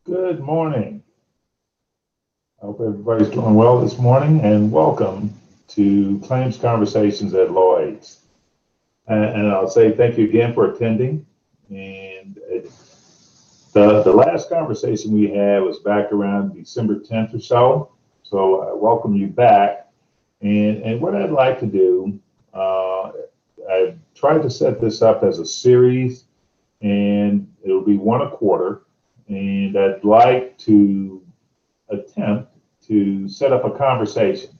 Good morning. I hope everybody's doing well this morning, and welcome to Claims Conversations at Lloyd's. And I'll say thank you again for attending. And the last conversation we had was back around December 10th or so. So I welcome you back. And what I'd like to do, I tried to set this up as a series, and it'll be one a quarter. And I'd like to attempt to set up a conversation.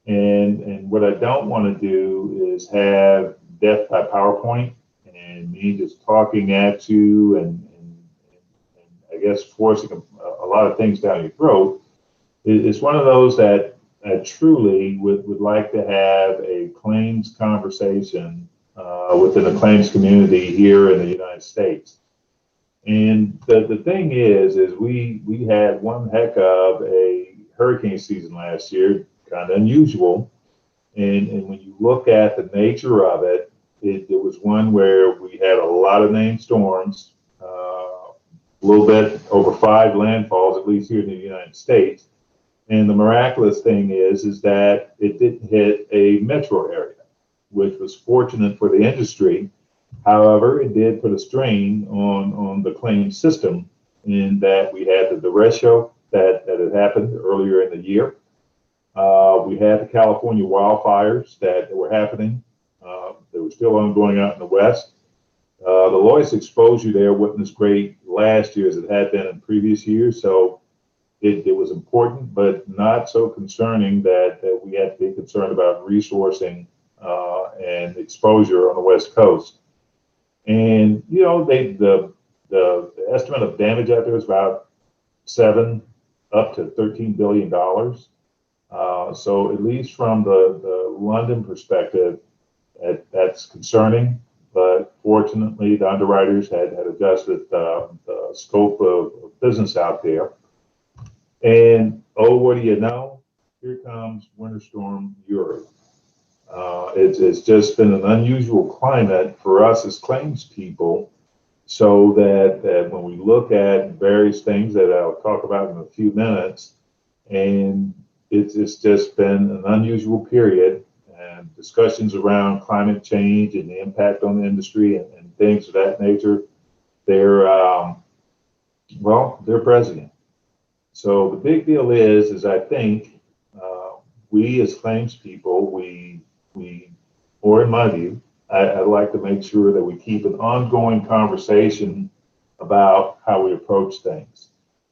And what I don't want to do is have death by PowerPoint and me just talking at you and I guess forcing a lot of things down your throat. It's one of those that I truly would like to have a claims conversation within the claims community here in the United States. And the thing is we had one heck of a hurricane season last year, kind of unusual. And when you look at the nature of it, it was one where we had a lot of named storms, a little bit over 5 landfalls, at least here in the United States. And the miraculous thing is that it didn't hit a metro area, which was fortunate for the industry. However, it did put a strain on the claim system in that we had the derecho that had happened earlier in the year. We had the California wildfires that were happening. They were still ongoing out in the West. The lowest exposure there wasn't as great last year as it had been in previous years. So it was important, but not so concerning that we had to be concerned about resourcing and exposure on the West Coast. And you know, the estimate of damage out there is about $7 up to $13 billion. So at least from the London perspective, that's concerning. But fortunately, the underwriters had adjusted the scope of business out there. And oh, what do you know? Here comes Winter Storm Uri. It's just been an unusual climate for us as claims people, so that when we look at various things that I'll talk about in a few minutes, and it's just been an unusual period, and discussions around climate change and the impact on the industry and things of that nature, they're present. So the big deal is I think we as claims people, or in my view, I'd like to make sure that we keep an ongoing conversation about how we approach things.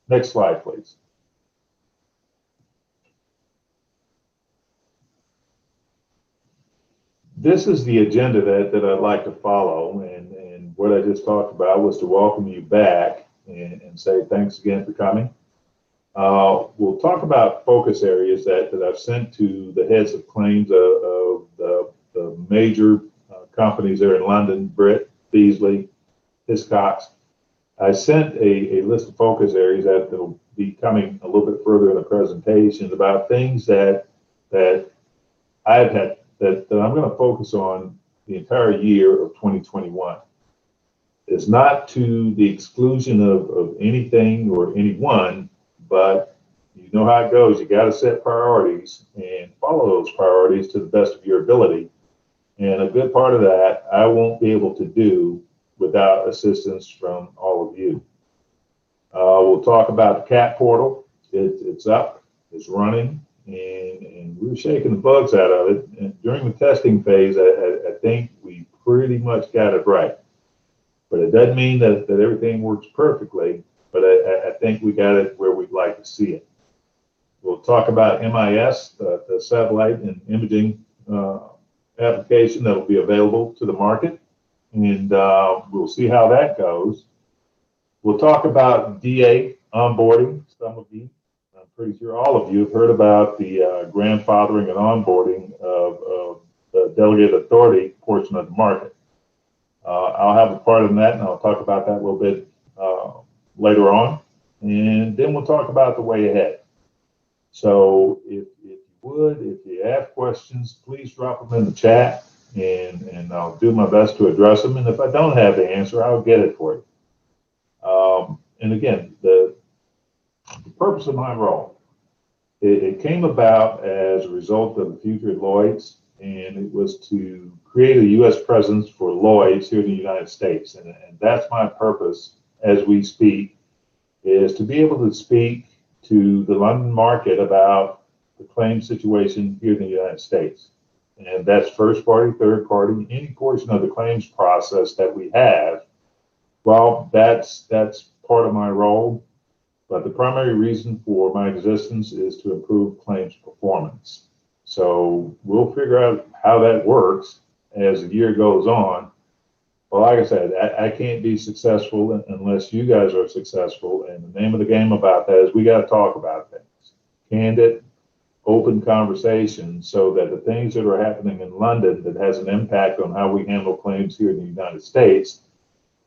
Next slide, please. This is the agenda that I'd like to follow, and what I just talked about was to welcome you back and say thanks again for coming. We'll talk about focus areas that I've sent to the heads of claims of the major companies there in London, Britt, Beasley, Hiscox. I sent a list of focus areas that will be coming a little bit further in the presentation about things that I've had that I'm going to focus on the entire year of 2021. It's not to the exclusion of anything or anyone, but you know how it goes. You got to set priorities and follow those priorities to the best of your ability. And a good part of that I won't be able to do without assistance from all of you. We'll talk about the CAT portal. It's up, it's running, and we're shaking the bugs out of it. And during the testing phase, I think we pretty much got it right. But it doesn't mean that everything works perfectly, but I think we got it where we'd like to see it. We'll talk about MIS, the satellite and imaging application that will be available to the market, and we'll see how that goes. We'll talk about DA onboarding. Some of you, I'm pretty sure all of you, have heard about the grandfathering and onboarding of the delegated authority portion of the market. I'll have a part in that, and I'll talk about that a little bit later on. And then we'll talk about the way ahead. So if you have questions, please drop them in the chat, and I'll do my best to address them. And if I don't have the answer, I'll get it for you. And again, purpose of my role. It came about as a result of the future at Lloyd's, and it was to create a U.S. presence for Lloyd's here in the United States. And that's my purpose as we speak, is to be able to speak to the London market about the claim situation here in the United States. And that's first party, third party, any portion of the claims process that we have. Well, that's part of my role. But the primary reason for my existence is to improve claims performance. So we'll figure out how that works as the year goes on. But like I said, I can't be successful unless you guys are successful. And the name of the game about that is we got to talk about things. Candid, open conversation, so that the things that are happening in London that has an impact on how we handle claims here in the United States,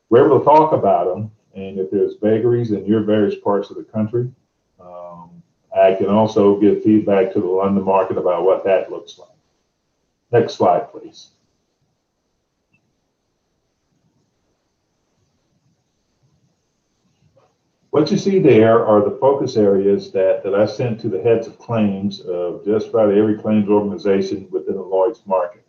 we're able to talk about them. And if there's vagaries in your various parts of the country, I can also give feedback to the London market about what that looks like. Next slide, please. What you see there are the focus areas that I sent to the heads of claims of just about every claims organization within the Lloyd's market.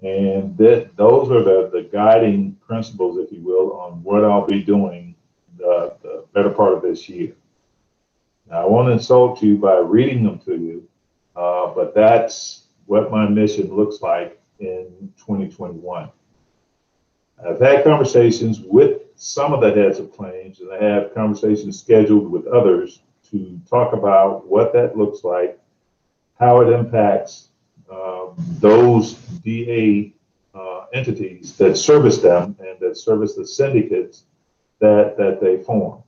And those are the guiding principles, if you will, on what I'll be doing the better part of this year. Now, I won't insult you by reading them to you, but that's what my mission looks like in 2021. I've had conversations with some of the heads of claims, and I have conversations scheduled with others to talk about what that looks like, how it impacts those DA entities that service them and that service the syndicates that they form.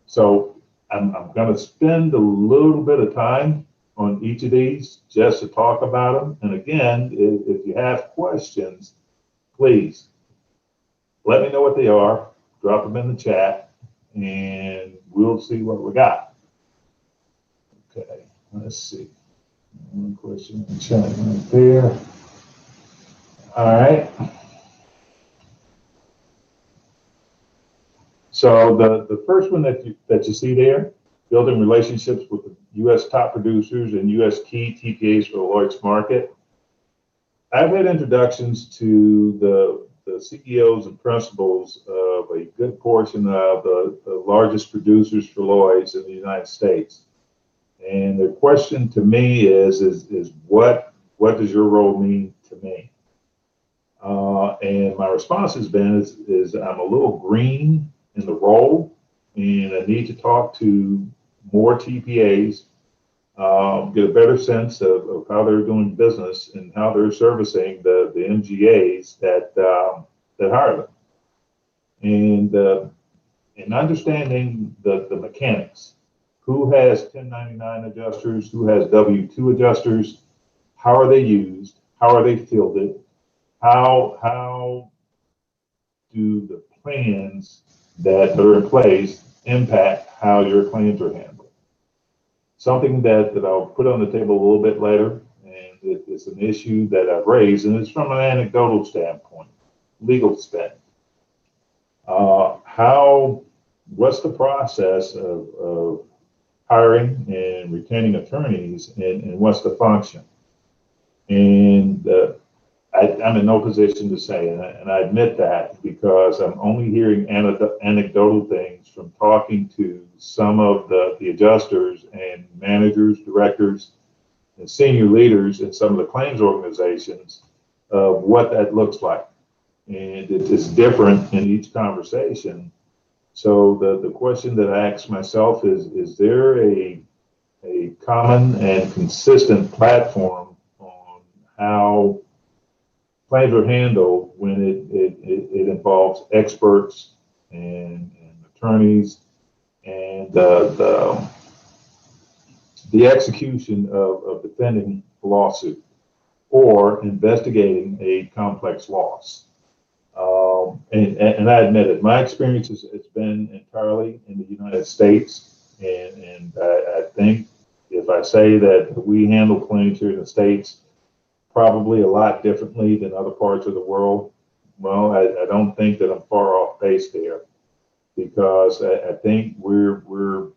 So I'm going to spend a little bit of time on each of these just to talk about them. And again, if you have questions, please let me know what they are, drop them in the chat, and we'll see what we got. Okay, let's see. One question in the chat right there. All right. So the first one that you see there, building relationships with the U.S. top producers and U.S. key TPAs for the Lloyd's market. I've had introductions to the CEOs and principals of a good portion of the largest producers for Lloyd's in the United States. And the question to me is what does your role mean to me? And my response has been is I'm a little green in the role, and I need to talk to more TPAs, get a better sense of how they're doing business and how they're servicing the MGAs that hire them, and understanding the mechanics. Who has 1099 adjusters? Who has W-2 adjusters? How are they used? How are they fielded? How do the plans that are in place impact how your claims are handled? Something that I'll put on the table a little bit later, and it's an issue that I've raised, and it's from an anecdotal standpoint, legal spend. What's the process of hiring and retaining attorneys, and what's the function? And I'm in no position to say, and I admit that because I'm only hearing anecdotal things from talking to some of the adjusters and managers, directors, and senior leaders in some of the claims organizations of what that looks like. And it's different in each conversation. So the question that I ask myself is there a common and consistent platform on how claims are handled when it involves experts and attorneys and the execution of defending a lawsuit or investigating a complex loss. And I admit it, my experience it's been entirely in the United States, and I think if I say that we handle claims here in the States probably a lot differently than other parts of the world, well, I don't think that I'm far off base there, because because I think we're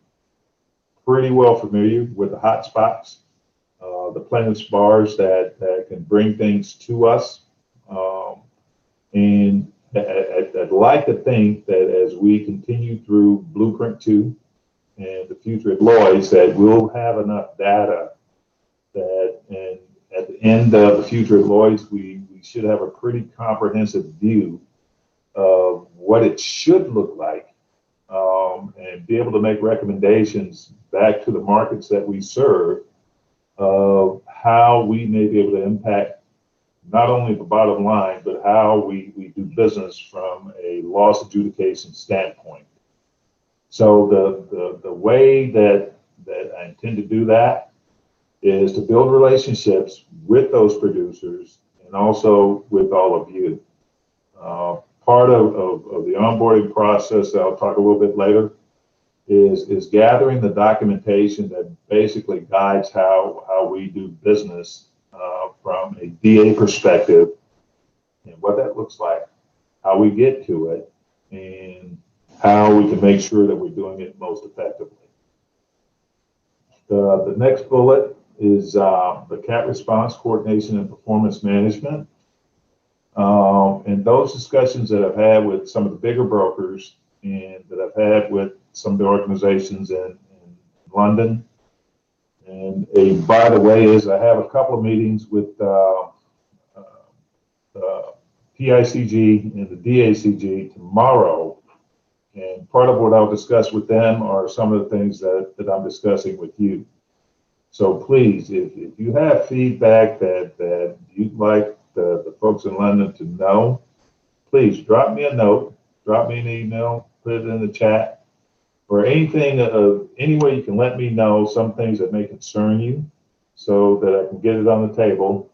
pretty well familiar with the hot spots, the plaintiff's bars that can bring things to us. And I'd like to think that as we continue through Blueprint 2 and the future at Lloyd's, that we'll have enough data that, and at the end of the future at Lloyd's, we should have a pretty comprehensive view of what it should look like, and be able to make recommendations back to the markets that we serve of how we may be able to impact not only the bottom line, but how we do business from a loss adjudication standpoint. So the way that I intend to do that is to build relationships with those producers and also with all of you. Part of the onboarding process that I'll talk a little bit later is gathering the documentation that basically guides how we do business from a DA perspective and what that looks like, how we get to it, and how we can make sure that we're doing it most effectively. The next bullet is the CAT response coordination and performance management. And those discussions that I've had with some of the bigger brokers and that I've had with some of the organizations in London. And by the way, I have a couple of meetings with the PICG and the DACG tomorrow. And part of what I'll discuss with them are some of the things that I'm discussing with you. So please, if you have feedback that you'd like the folks in London to know, please drop me a note, drop me an email, put it in the chat, or anything any way you can let me know some things that may concern you so that I can get it on the table.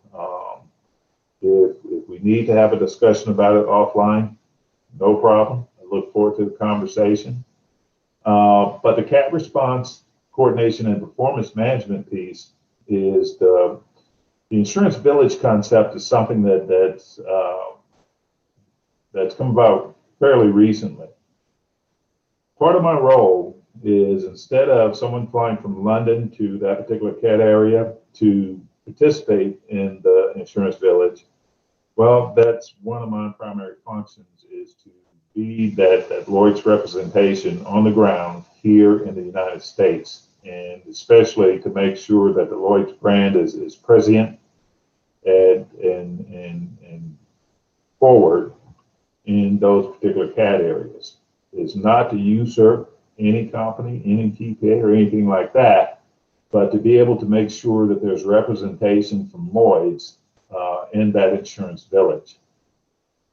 If we need to have a discussion about it offline, no problem. I look forward to the conversation. But the CAT response coordination and performance management piece is the insurance village concept is something that's come about fairly recently. Part of my role is instead of someone flying from London to that particular CAT area to participate in the insurance village, well, that's one of my primary functions is to be that Lloyd's representation on the ground here in the United States, and especially to make sure that the Lloyd's brand is present and forward in those particular CAT areas. It's not to usurp any company, any TPA or anything like that, but to be able to make sure that there's representation from Lloyd's in that insurance village.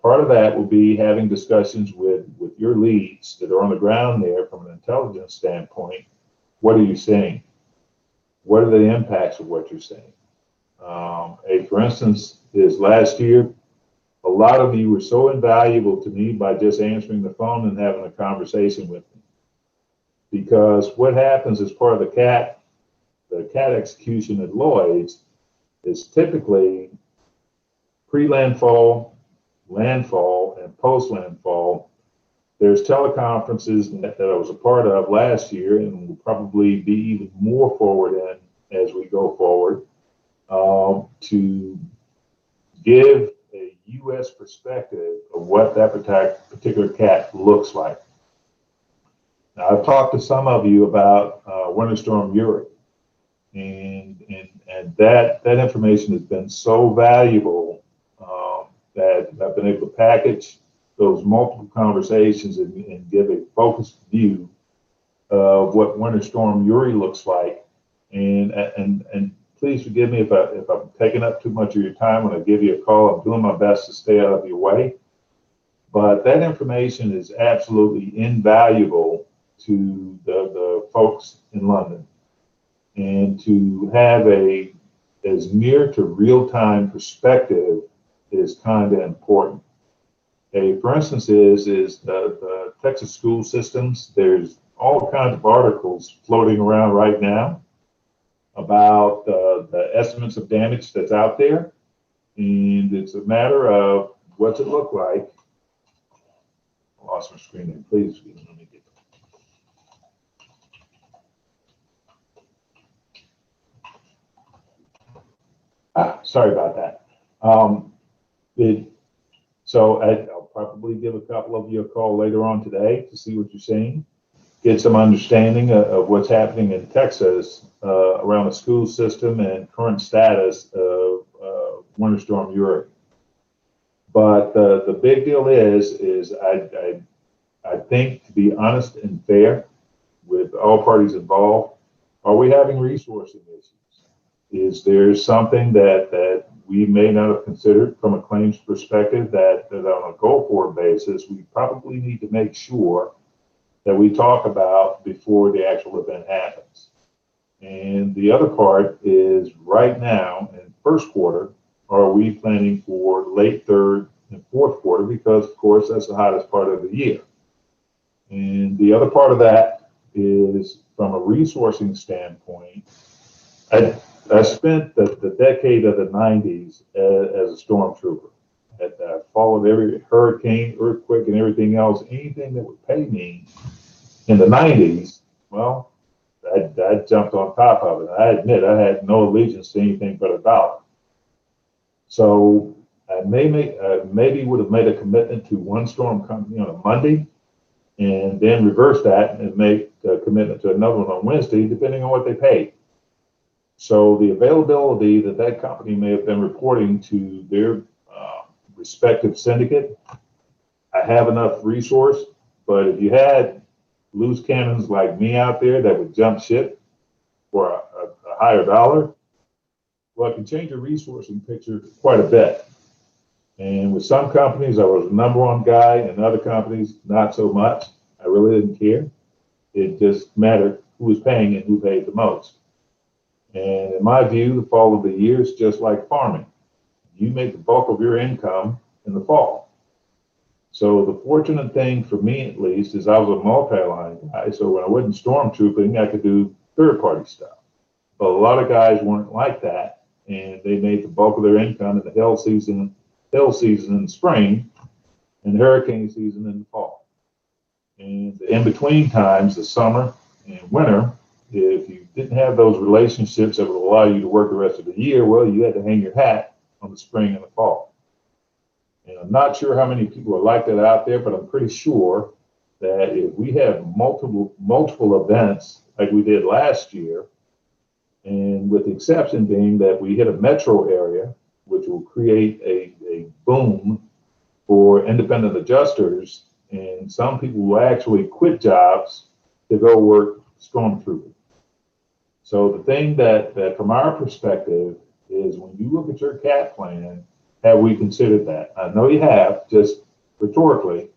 Part of that will be having discussions with your leads that are on the ground there from an intelligence standpoint. What are you seeing? What are the impacts of what you're seeing? For instance, is last year, a lot of you were so invaluable to me by just answering the phone and having a conversation with me. Because what happens as part of the CAT execution at Lloyd's is typically pre-landfall, landfall, and post-landfall. There's teleconferences that I was a part of last year and will probably be even more forward in as we go forward to give a U.S. perspective of what that particular CAT looks like. Now, I've talked to some of you about Winter Storm Uri, and that information has been so valuable that I've been able to package those multiple conversations and give a focused view of what Winter Storm Uri looks like. And please forgive me if I'm taking up too much of your time when I give you a call. I'm doing my best to stay out of your way. But that information is absolutely invaluable to the folks in London. And to have as near to real-time perspective is kind of important. For instance, is the Texas school systems. There's all kinds of articles floating around right now about the estimates of damage that's out there, and it's a matter of what's it look like. I lost my screen there. Please let me get Sorry about that. Um, it, so I'll probably give a couple of you a call later on today to see what you're seeing, get some understanding of what's happening in Texas around the school system and current status of Winter Storm Uri. But the big deal is I think, to be honest and fair with all parties involved, are we having resourcing issues? Is there something that we may not have considered from a claims perspective that on a go-forward basis, we probably need to make sure that we talk about before the actual event happens? And the other part is right now in first quarter, are we planning for late third and fourth quarter? Because of course, that's the hottest part of the year. And the other part of that is from a resourcing standpoint, I spent the decade of the 90s as a stormtrooper. I followed every hurricane, earthquake, and everything else. Anything that would pay me in the 90s, well, I jumped on top of it. I admit I had no allegiance to anything but a dollar. So I maybe would have made a commitment to one storm company on a Monday, and then reverse that and make a commitment to another one on Wednesday, depending on what they paid. So the availability that company may have been reporting to their respective syndicate, I have enough resource, but if you had loose cannons like me out there that would jump ship for a higher dollar, well, it can change your resourcing picture quite a bit. And with some companies, I was the number one guy, and other companies, not so much. I really didn't care. It just mattered who was paying and who paid the most. And in my view, the fall of the year is just like farming. You make the bulk of your income in the fall. So the fortunate thing for me, at least, is I was a multi-line guy. So when I wasn't stormtrooping, I could do third-party stuff. But a lot of guys weren't like that, and they made the bulk of their income in the hail season in the spring and the hurricane season in the fall. And the in-between times, the summer and winter, if you didn't have those relationships that would allow you to work the rest of the year, well, you had to hang your hat on the spring and the fall. And I'm not sure how many people are like that out there, but I'm pretty sure that if we have multiple events like we did last year, and with the exception being that we hit a metro area, which will create a boom for independent adjusters, and some people will actually quit jobs to go work stormtrooping. So the thing that from our perspective is when you look at your CAT plan, have we considered that? I know you have, just rhetorically,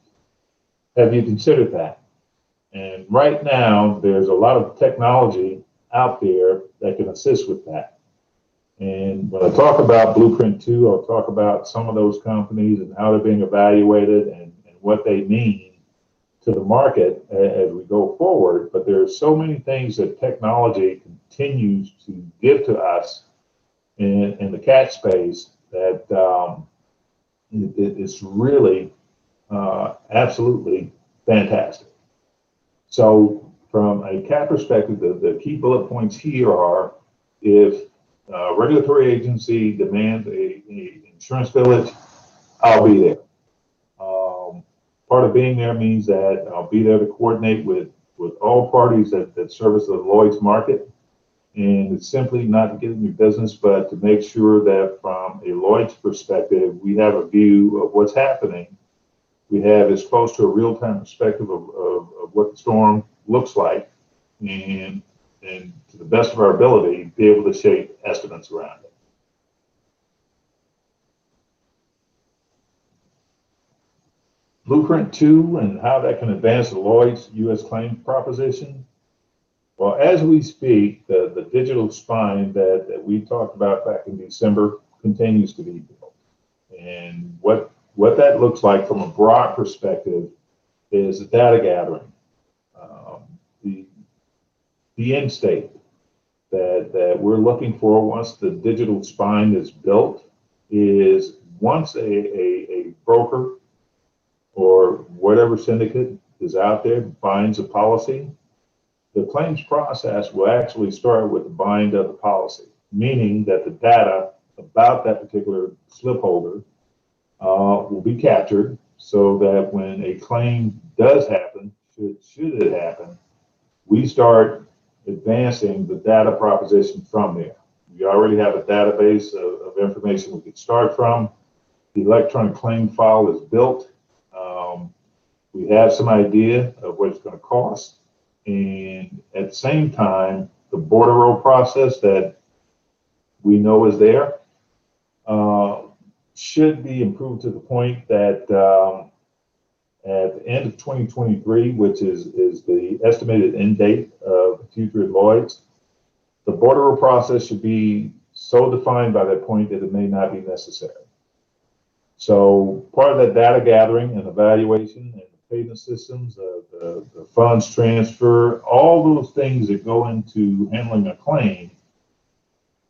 have you considered that? And right now, there's a lot of technology out there that can assist with that. And when I talk about Blueprint 2, I'll talk about some of those companies and how they're being evaluated and what they mean to the market as we go forward. But there are so many things that technology continues to give to us in the CAT space that it's really absolutely fantastic. So from a CAT perspective, the key bullet points here are if a regulatory agency demands a insurance village, I'll be there. Part of being there means that I'll be there to coordinate with all parties that service the Lloyd's market. And it's simply not to get in your business, but to make sure that from a Lloyd's perspective, we have a view of what's happening. We have as close to a real-time perspective of what the storm looks like, and to the best of our ability, be able to shape estimates around it. Blueprint 2 and how that can advance the Lloyd's U.S. claims proposition. Well, as we speak, the digital spine that we talked about back in December continues to be built. And what that looks like from a broad perspective is the data gathering. The end state that we're looking for once the digital spine is built is once a broker or whatever syndicate is out there binds a policy, the claims process will actually start with the bind of the policy, meaning that the data about that particular slip holder will be captured so that when a claim does happen, should it happen, we start advancing the data proposition from there. We already have a database of information we could start from. The electronic claim file is built. We have some idea of what it's going to cost. And at the same time, the bordereau process that we know is there should be improved to the point that at the end of 2023, which is the estimated end date of the future at Lloyd's, the bordereau process should be so defined by that point that it may not be necessary. So part of that data gathering and evaluation and the payment systems, the funds transfer, all those things that go into handling a claim,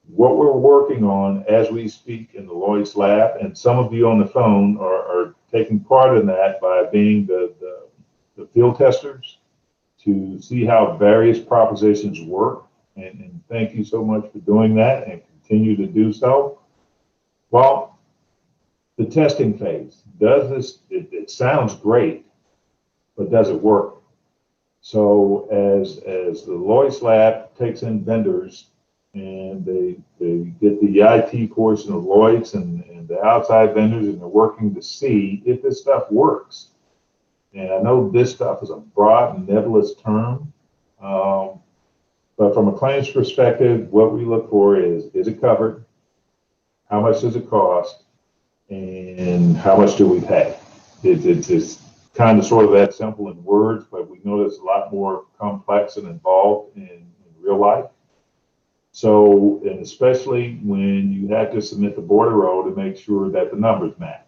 what we're working on as we speak in the Lloyd's lab, and some of you on the phone are taking part in that by being the field testers to see how various propositions work. And thank you so much for doing that and continue to do so. Well, the testing phase, it sounds great, but does it work? So as the Lloyd's lab takes in vendors and they get the IT portion of Lloyd's and the outside vendors, and they're working to see if this stuff works. And I know this stuff is a broad and nebulous term, but from a claims perspective, what we look for is it covered? How much does it cost? And how much do we pay? It's kind of sort of that simple in words, but we know it's a lot more complex and involved in real life. So, and especially when you have to submit the bordereau to make sure that the numbers match.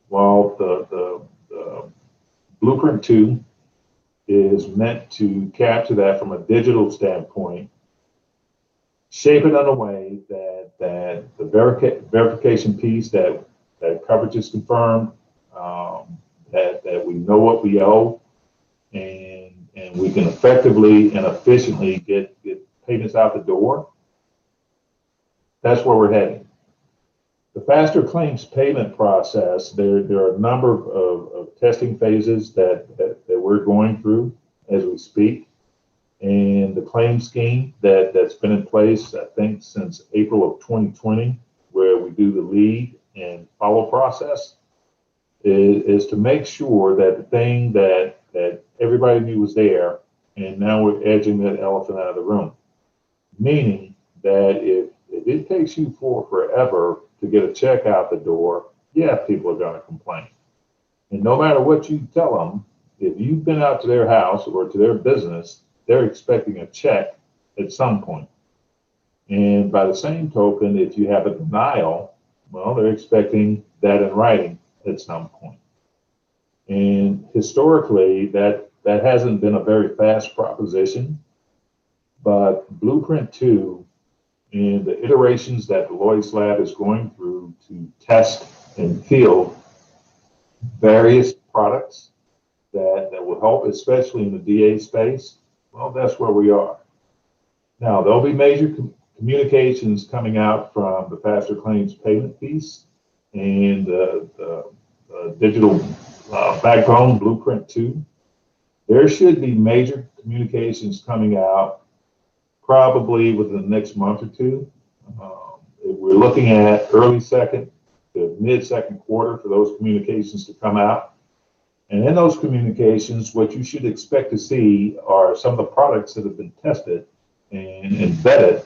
Well, the Blueprint 2 is meant to capture that from a digital standpoint, shape it in a way that the verification piece that coverage is confirmed, that we know what we owe, and we can effectively and efficiently get payments out the door. That's where we're heading. The faster claims payment process, there are a number of testing phases that we're going through as we speak. And the claim scheme that's been in place, I think, since April of 2020, where we do the lead and follow process, is to make sure that the thing that everybody knew was there, and now we're edging that elephant out of the room. Meaning that if it takes you forever to get a check out the door, yeah, people are going to complain. And no matter what you tell them, if you've been out to their house or to their business, they're expecting a check at some point. And by the same token, if you have a denial, well, they're expecting that in writing at some point. And historically, that hasn't been a very fast proposition. But Blueprint 2 and the iterations that the Lloyd's lab is going through to test and field various products that will help, especially in the DA space, well, that's where we are. Now, there'll be major communications coming out from the faster claims payment piece and the digital backbone, Blueprint 2. There should be major communications coming out probably within the next month or two. We're looking at early second to mid-second quarter for those communications to come out. And in those communications, what you should expect to see are some of the products that have been tested and vetted,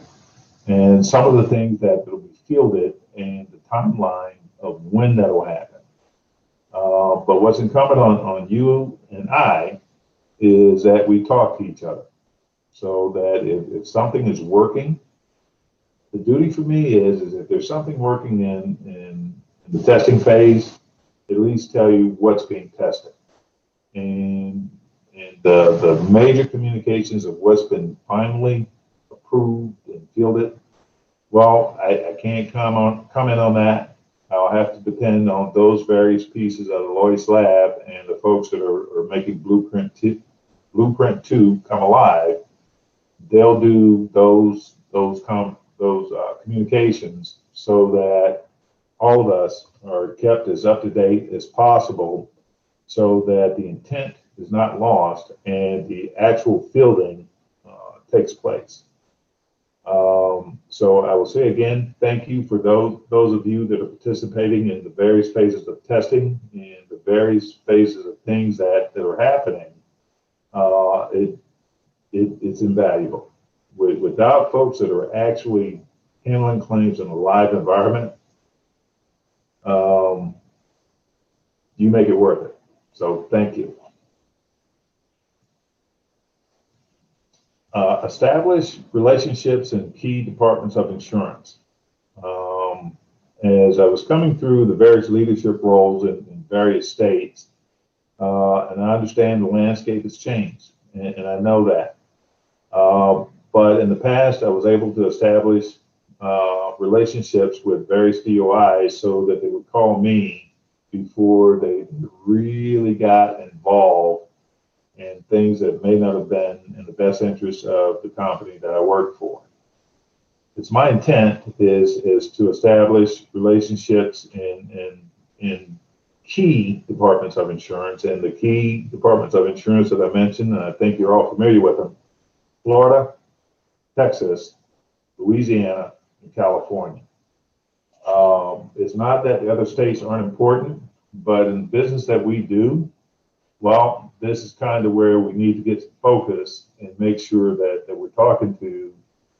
and some of the things that will be fielded, and the timeline of when that will happen. But what's incumbent on you and I is that we talk to each other, so that if something is working, the duty for me is if there's something working in the testing phase, at least tell you what's being tested. And the major communications of what's been finally approved and fielded, well, I can't comment on that. I'll have to depend on those various pieces of the Lloyd's lab and the folks that are making Blueprint 2 come alive. They'll do those communications so that all of us are kept as up to date as possible so that the intent is not lost and the actual fielding takes place. So I will say again, thank you for those of you that are participating in the various phases of testing and the various phases of things that are happening. It's invaluable. Without folks that are actually handling claims in a live environment, you make it worth it. So thank you. Establish relationships in key departments of insurance. As I was coming through the various leadership roles in various states, and I understand the landscape has changed, and I know that. But in the past, I was able to establish relationships with various DOIs so that they would call me before they really got involved in things that may not have been in the best interest of the company that I work for. It's my intent is to establish relationships in key departments of insurance, and the key departments of insurance that I mentioned, and I think you're all familiar with them: Florida, Texas, Louisiana, and California. It's not that the other states aren't important, but in the business that we do, well, this is kind of where we need to get to focus and make sure that we're talking to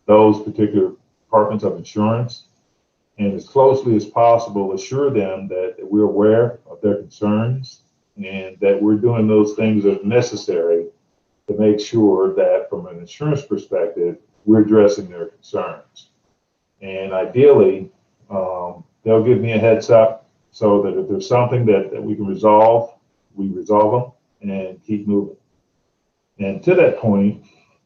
those particular departments of insurance, and as closely as possible assure them that we're aware of their concerns and that we're doing those things that are necessary to make sure that from an insurance perspective, we're addressing their concerns. And ideally, they'll give me a heads up so that if there's something that we can resolve, we resolve them and keep moving. And to that point,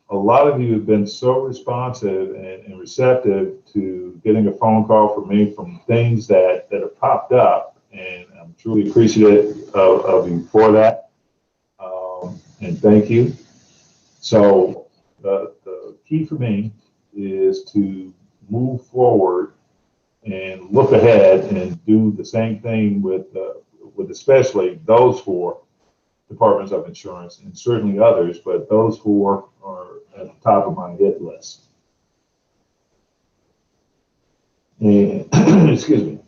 a lot of you have been so responsive and receptive to getting a phone call from me from things that have popped up, and I'm truly appreciative of you for that. And thank you. So the key for me is to move forward and look ahead and do the same thing with especially those four departments of insurance, and certainly others, but those four are at the top of my hit list. And excuse me.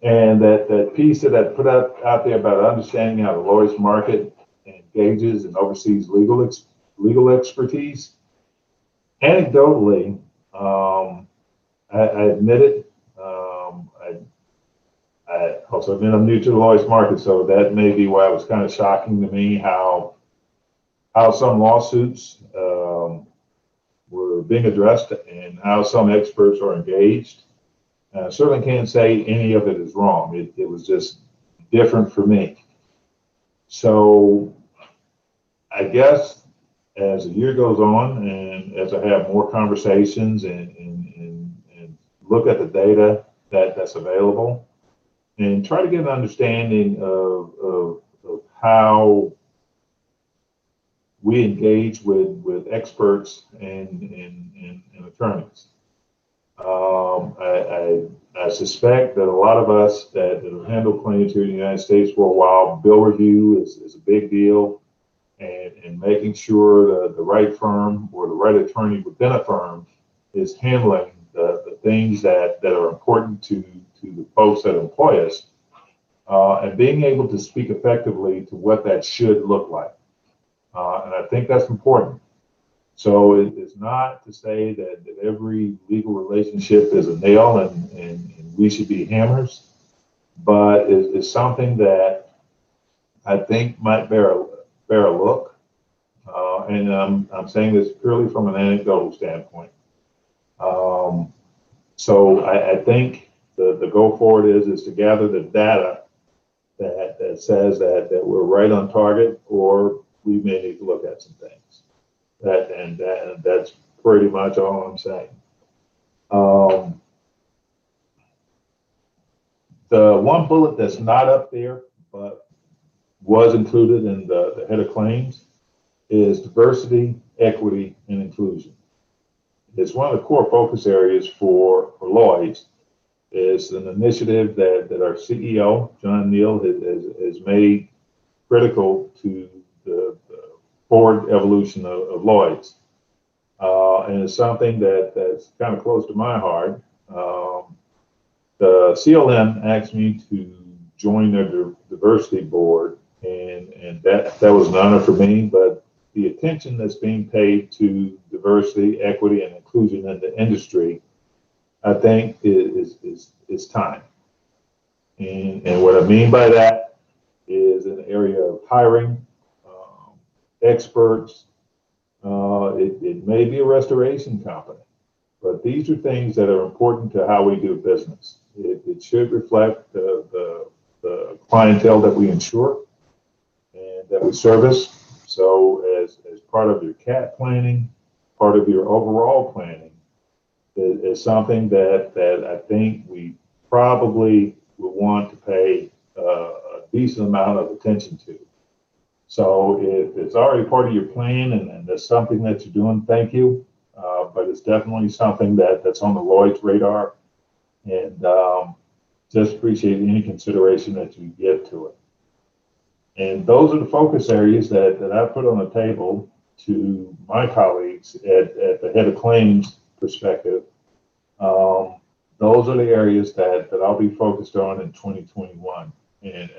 And that piece that I put out there about understanding how the Lloyd's market engages and oversees legal expertise. Anecdotally, I admit it. I also admit I'm new to the Lloyd's market, so that may be why it was kind of shocking to me how some lawsuits were being addressed and how some experts are engaged. I certainly can't say any of it is wrong. It was just different for me. So I guess as the year goes on and as I have more conversations and look at the data that's available and try to get an understanding of how we engage with experts and attorneys. I suspect that a lot of us that have handled claims here in the United States for a while, bill review is a big deal, and making sure the right firm or the right attorney within a firm is handling the things that are important to the folks that employ us, and being able to speak effectively to what that should look like. And I think that's important. So it's not to say that every legal relationship is a nail and we should be hammers, but it's something that I think might bear a look. And I'm saying this purely from an anecdotal standpoint. So I think the go forward is to gather the data that says that we're right on target, or we may need to look at some things. That's pretty much all I'm saying. The one bullet that's not up there, but was included in the head of claims, is diversity, equity, and inclusion. It's one of the core focus areas for Lloyd's, is an initiative that our CEO, John Neal, has made critical to the forward evolution of Lloyd's. And it's something that's kind of close to my heart. The CLM asked me to join their diversity board, and that was an honor for me, but the attention that's being paid to diversity, equity, and inclusion in the industry, I think is time. And what I mean by that is in the area of hiring experts. It may be a restoration company, but these are things that are important to how we do business. It should reflect the clientele that we insure and that we service. So as part of your CAT planning, part of your overall planning is something that I think we probably would want to pay a decent amount of attention to. So if it's already part of your plan and that's something that you're doing, thank you. But it's definitely something that's on the Lloyd's radar, and just appreciate any consideration that you give to it. And those are the focus areas that I put on the table to my colleagues at the head of claims perspective. Those are the areas that I'll be focused on in 2021. And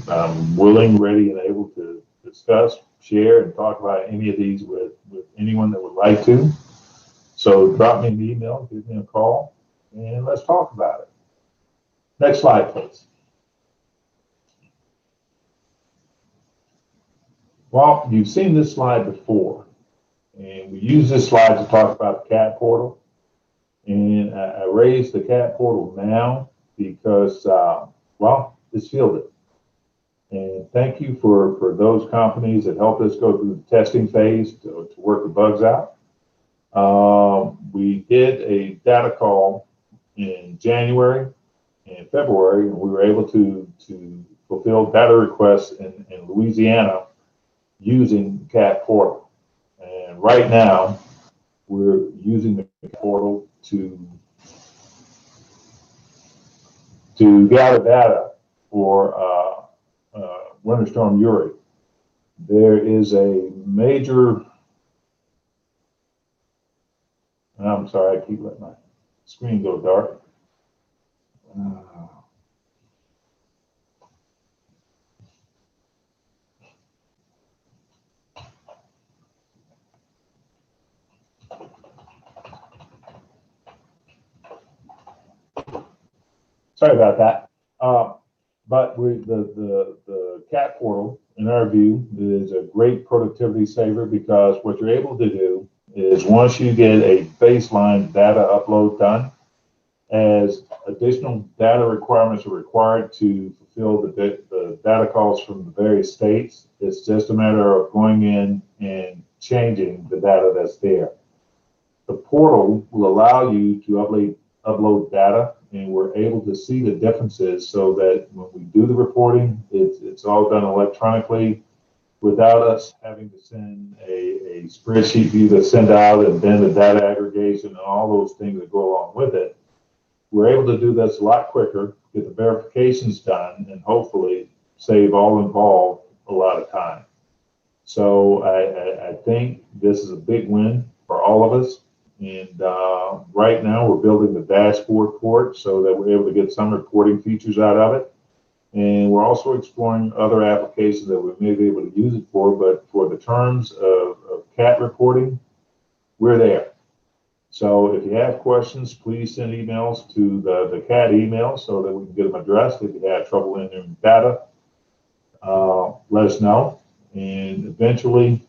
I'm willing, ready, and able to discuss, share, and talk about any of these with anyone that would like to. So drop me an email, give me a call, and let's talk about it. Next slide, please. Well, you've seen this slide before, and we use this slide to talk about the CAT portal. And I raised the CAT portal now because, well, it's fielded. And thank you for those companies that helped us go through the testing phase to work the bugs out. We did a data call in January and February, and we were able to fulfill data requests in Louisiana using the CAT portal. And right now, we're using the portal to gather data for Winter Storm Uri. There is a major, I'm sorry, I keep letting my screen go dark. Sorry about that. But the CAT portal, in our view, is a great productivity saver because what you're able to do is once you get a baseline data upload done, as additional data requirements are required to fulfill the data calls from the various states, it's just a matter of going in and changing the data that's there. The portal will allow you to upload data, and we're able to see the differences so that when we do the reporting, it's all done electronically without us having to send a spreadsheet view to send out and then the data aggregation and all those things that go along with it. We're able to do this a lot quicker, get the verifications done, and hopefully save all involved a lot of time. So I think this is a big win for all of us. And right now we're building the dashboard for it so that we're able to get some reporting features out of it. And we're also exploring other applications that we may be able to use it for, but for the terms of CAT reporting, we're there. So if you have questions, please send emails to the CAT email so that we can get them addressed. If you have trouble entering data, let us know. And eventually,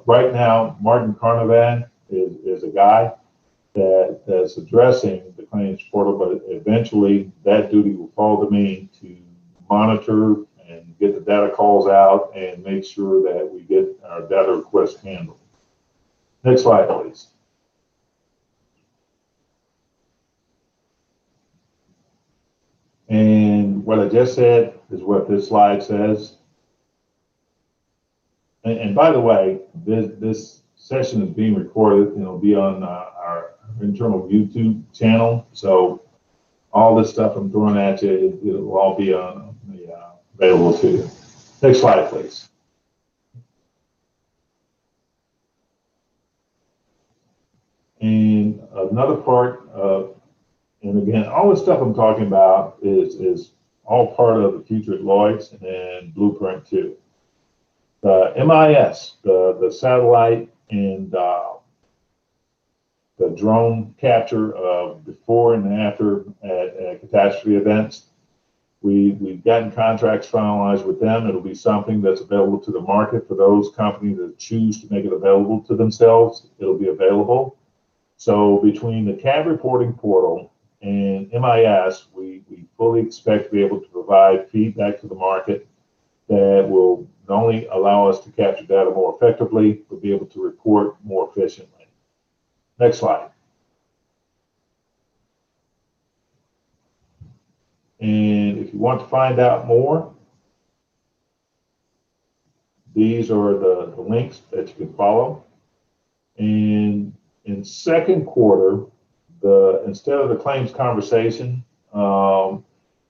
right now, Martin Carnovan is a guy that's addressing the claims portal, but eventually that duty will fall to me to monitor and get the data calls out and make sure that we get our data requests handled. Next slide, please. And what I just said is what this slide says. And by the way, this session is being recorded and it'll be on our internal YouTube channel. So all this stuff I'm throwing at you, it'll all be on available to you. Next slide, please. And another part of, and again, all the stuff I'm talking about is all part of the future at Lloyd's and Blueprint 2. The MIS, the satellite and the drone capture of before and after at catastrophe events. We've gotten contracts finalized with them. It'll be something that's available to the market for those companies that choose to make it available to themselves. It'll be available. So between the CAD reporting portal and MIS, we fully expect to be able to provide feedback to the market that will not only allow us to capture data more effectively, but be able to report more efficiently. Next slide. And if you want to find out more, these are the links that you can follow. And in second quarter, instead of the claims conversation, I'm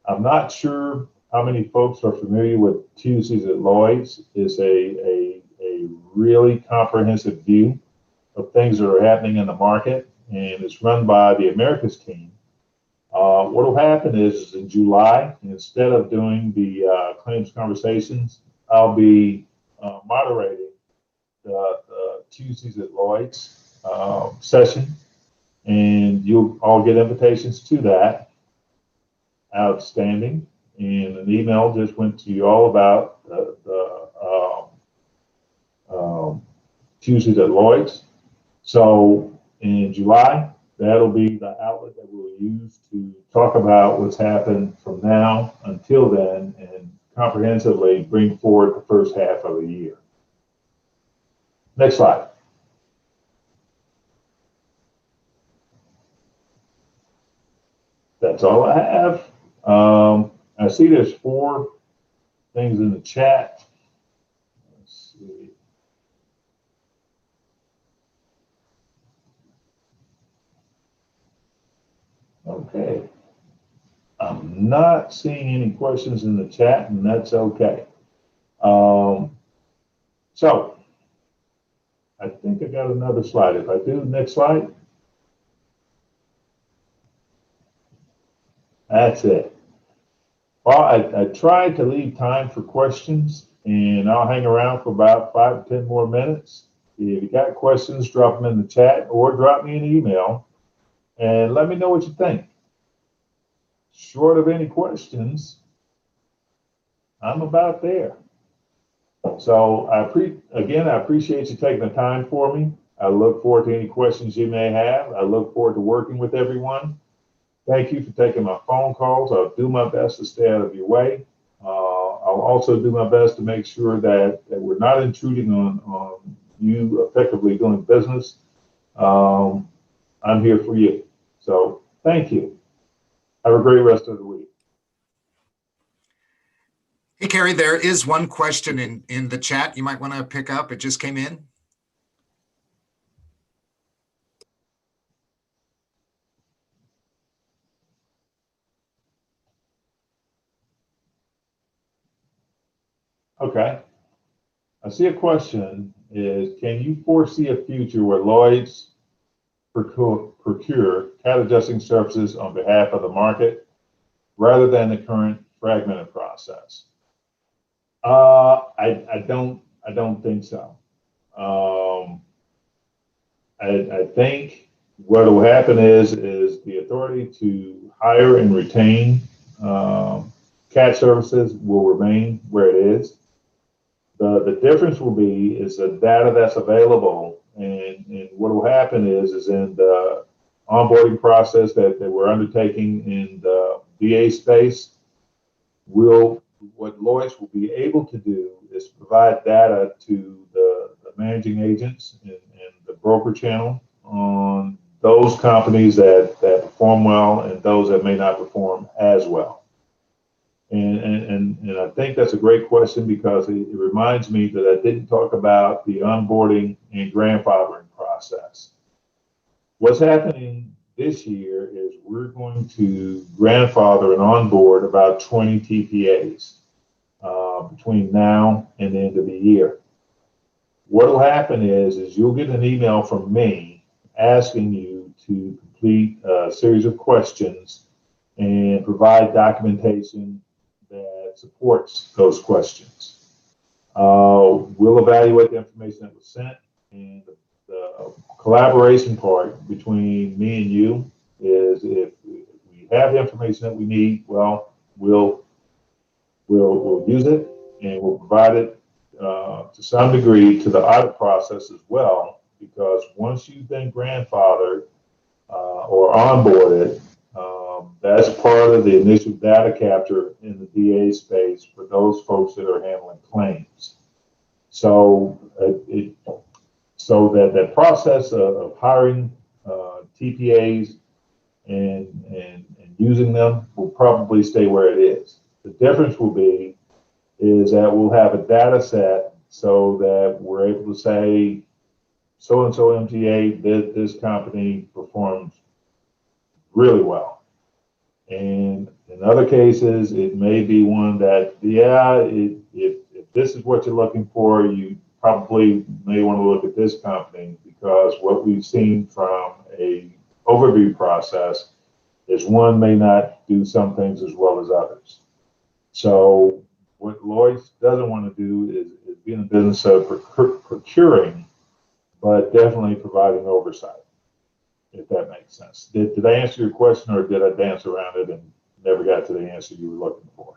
not sure how many folks are familiar with Tuesdays at Lloyd's. It's a really comprehensive view of things that are happening in the market, and it's run by the Americas team. What will happen is in July, instead of doing the claims conversations, I'll be moderating the Tuesdays at Lloyd's session, and you'll all get invitations to that. Outstanding. And an email just went to you all about the Tuesdays at Lloyd's. So in July, that'll be the outlet that we'll use to talk about what's happened from now until then and comprehensively bring forward the first half of the year. Next slide. That's all I have. I see there's 4 things in the chat. Let's see. Okay. I'm not seeing any questions in the chat, and that's okay. So I think I got another slide. If I do, next slide. That's it. Well, I tried to leave time for questions, and I'll hang around for about 5 to 10 more minutes. If you got questions, drop them in the chat or drop me an email and let me know what you think. Short of any questions, I'm about there. So again, I appreciate you taking the time for me. I look forward to any questions you may have. I look forward to working with everyone. Thank you for taking my phone calls. I'll do my best to stay out of your way. I'll also do my best to make sure that we're not intruding on you effectively doing business. I'm here for you. So thank you. Have a great rest of the week. Hey, Carey, there is one question in the chat you might want to pick up. It just came in. Okay. I see a question is, can you foresee a future where Lloyd's procure CAD adjusting services on behalf of the market rather than the current fragmented process? I don't think so. I think what will happen is the authority to hire and retain CAD services will remain where it is. The difference will be is the data that's available, and what will happen is in the onboarding process that we're undertaking in the VA space, what Lloyd's will be able to do is provide data to the managing agents and the broker channel on those companies that perform well and those that may not perform as well. And I think that's a great question because it reminds me that I didn't talk about the onboarding and grandfathering process. What's happening this year is we're going to grandfather and onboard about 20 TPAs between now and the end of the year. What will happen is you'll get an email from me asking you to complete a series of questions and provide documentation that supports those questions. We'll evaluate the information that was sent, and the collaboration part between me and you is if we have the information that we need, well, we'll use it and we'll provide it to some degree to the audit process as well, because once you've been grandfathered or onboarded, that's part of the initial data capture in the DA space for those folks that are handling claims. So that process of hiring TPAs and using them will probably stay where it is. The difference will be is that we'll have a data set so that we're able to say so-and-so MTA, this company performs really well. And in other cases, it may be one that, yeah, if this is what you're looking for, you probably may want to look at this company, because what we've seen from a overview process is one may not do some things as well as others. So what Lloyd doesn't want to do is be in the business of procuring, but definitely providing oversight, if that makes sense. Did I answer your question, or did I dance around it and never got to the answer you were looking for?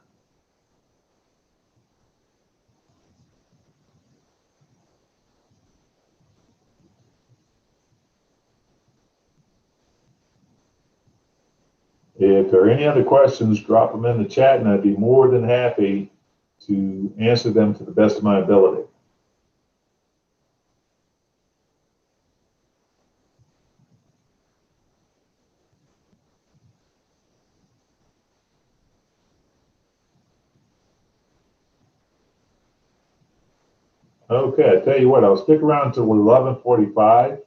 If there are any other questions, drop them in the chat, and I'd be more than happy to answer them to the best of my ability. Okay, I tell you what, I'll stick around until 11:45,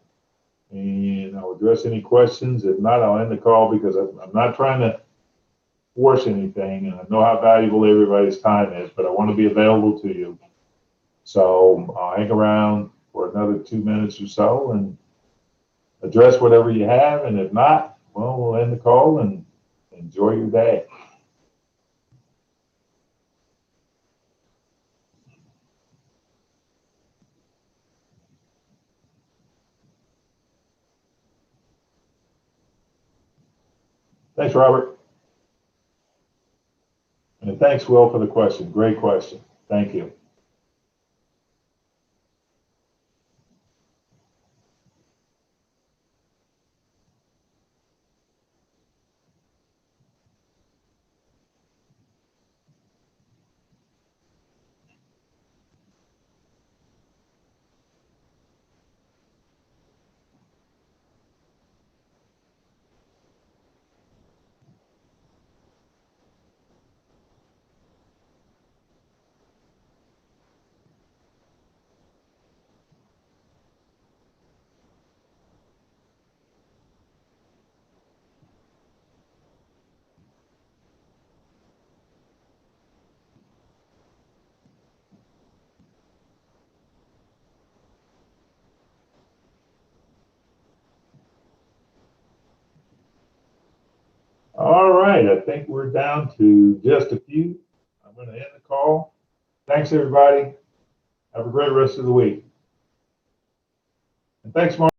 and I'll address any questions. If not, I'll end the call, because I'm not trying to force anything, and I know how valuable everybody's time is, but I want to be available to you. So I'll hang around for another 2 minutes or so and address whatever you have, and if not, well, we'll end the call and enjoy your day. Thanks, Robert. And thanks, Will, for the question. Great question. Thank you. All right, I think we're down to just a few. I'm going to end the call. Thanks, everybody. Have a great rest of the week. And thanks, Mark.